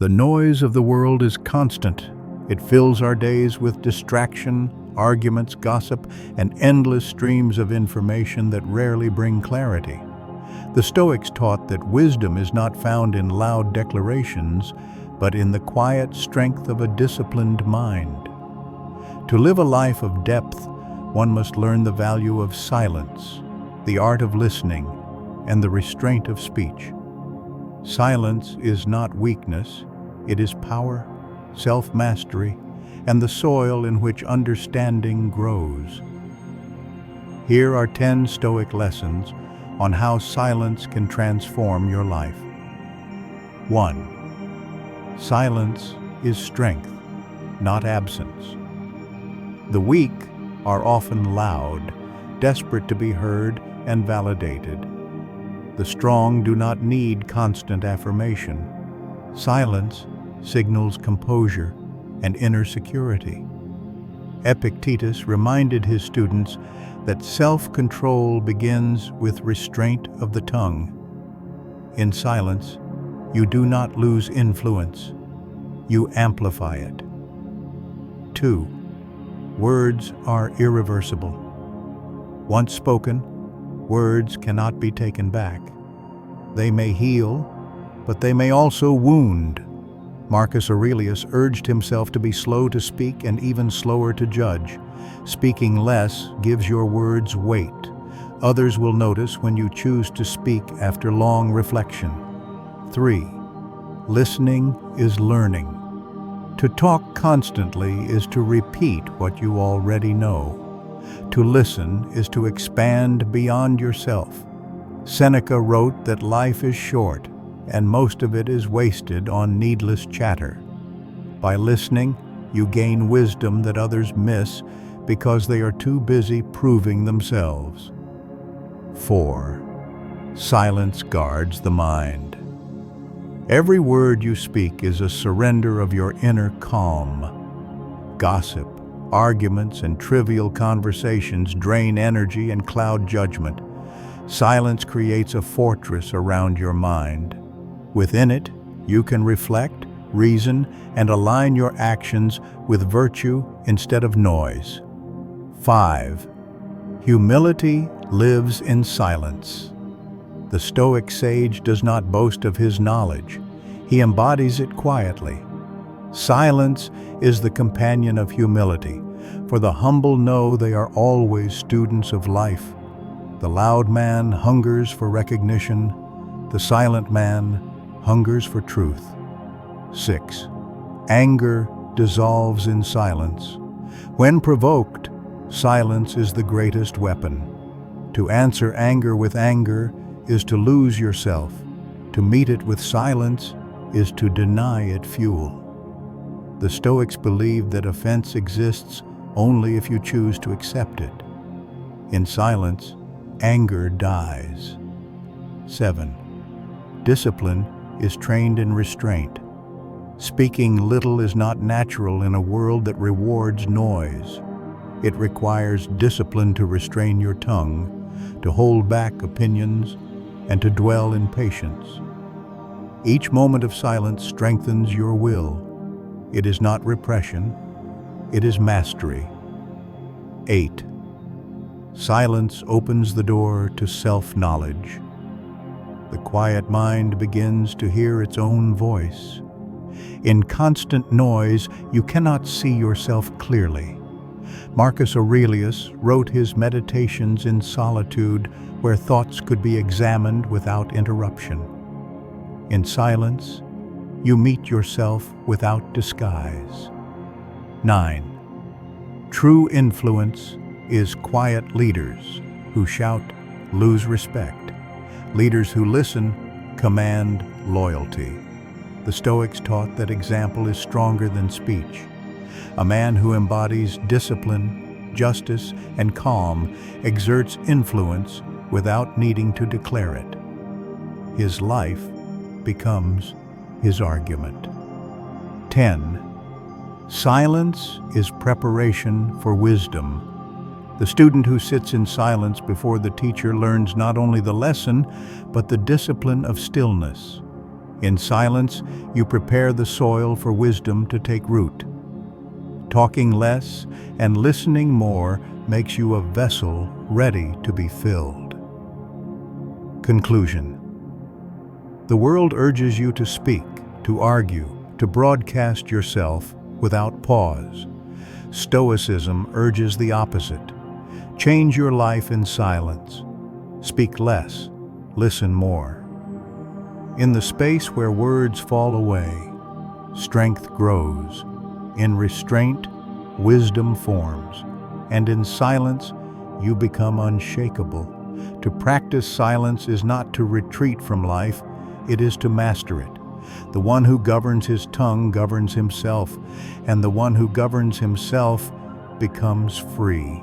The noise of the world is constant. It fills our days with distraction, arguments, gossip, and endless streams of information that rarely bring clarity. The Stoics taught that wisdom is not found in loud declarations, but in the quiet strength of a disciplined mind. To live a life of depth, one must learn the value of silence, the art of listening, and the restraint of speech. Silence is not weakness, it is power, self-mastery, and the soil in which understanding grows. Here are 10 Stoic lessons on how silence can transform your life. 1. Silence is strength, not absence. The weak are often loud, desperate to be heard and validated. The strong do not need constant affirmation. Silence signals composure and inner security. Epictetus reminded his students that self-control begins with restraint of the tongue. In silence, you do not lose influence, you amplify it. 2. Words are irreversible. Once spoken, words cannot be taken back. They may heal, but they may also wound. Marcus Aurelius urged himself to be slow to speak and even slower to judge. Speaking less gives your words weight. Others will notice when you choose to speak after long reflection. 3. Listening is learning. To talk constantly is to repeat what you already know. To listen is to expand beyond yourself. Seneca wrote that life is short, and most of it is wasted on needless chatter. By listening, you gain wisdom that others miss because they are too busy proving themselves. 4. Silence guards the mind. Every word you speak is a surrender of your inner calm. Gossip, arguments, and trivial conversations drain energy and cloud judgment. Silence creates a fortress around your mind. Within it, you can reflect, reason, and align your actions with virtue instead of noise. 5. Humility lives in silence. The Stoic sage does not boast of his knowledge. He embodies it quietly. Silence is the companion of humility, for the humble know they are always students of life. The loud man hungers for recognition. The silent man hungers for truth. 6. Anger dissolves in silence. When provoked, silence is the greatest weapon. To answer anger with anger is to lose yourself. To meet it with silence is to deny it fuel. The Stoics believed that offense exists only if you choose to accept it. In silence, anger dies. 7. Discipline is trained in restraint. Speaking little is not natural in a world that rewards noise. It requires discipline to restrain your tongue, to hold back opinions, and to dwell in patience. Each moment of silence strengthens your will. It is not repression, it is mastery. 8. Silence opens the door to self-knowledge. The quiet mind begins to hear its own voice. In constant noise, you cannot see yourself clearly. Marcus Aurelius wrote his meditations in solitude, where thoughts could be examined without interruption. In silence, you meet yourself without disguise. 9. True influence is quiet leaders who shout, lose respect. Leaders who listen command loyalty. The Stoics taught that example is stronger than speech. A man who embodies discipline, justice, and calm exerts influence without needing to declare it. His life becomes his argument. 10. Silence is preparation for wisdom. The student who sits in silence before the teacher learns not only the lesson, but the discipline of stillness. In silence, you prepare the soil for wisdom to take root. Talking less and listening more makes you a vessel ready to be filled. Conclusion. The world urges you to speak, to argue, to broadcast yourself without pause. Stoicism urges the opposite. Change your life in silence. Speak less, listen more. In the space where words fall away, strength grows. In restraint, wisdom forms. And in silence, you become unshakable. To practice silence is not to retreat from life, it is to master it. The one who governs his tongue governs himself, and the one who governs himself becomes free.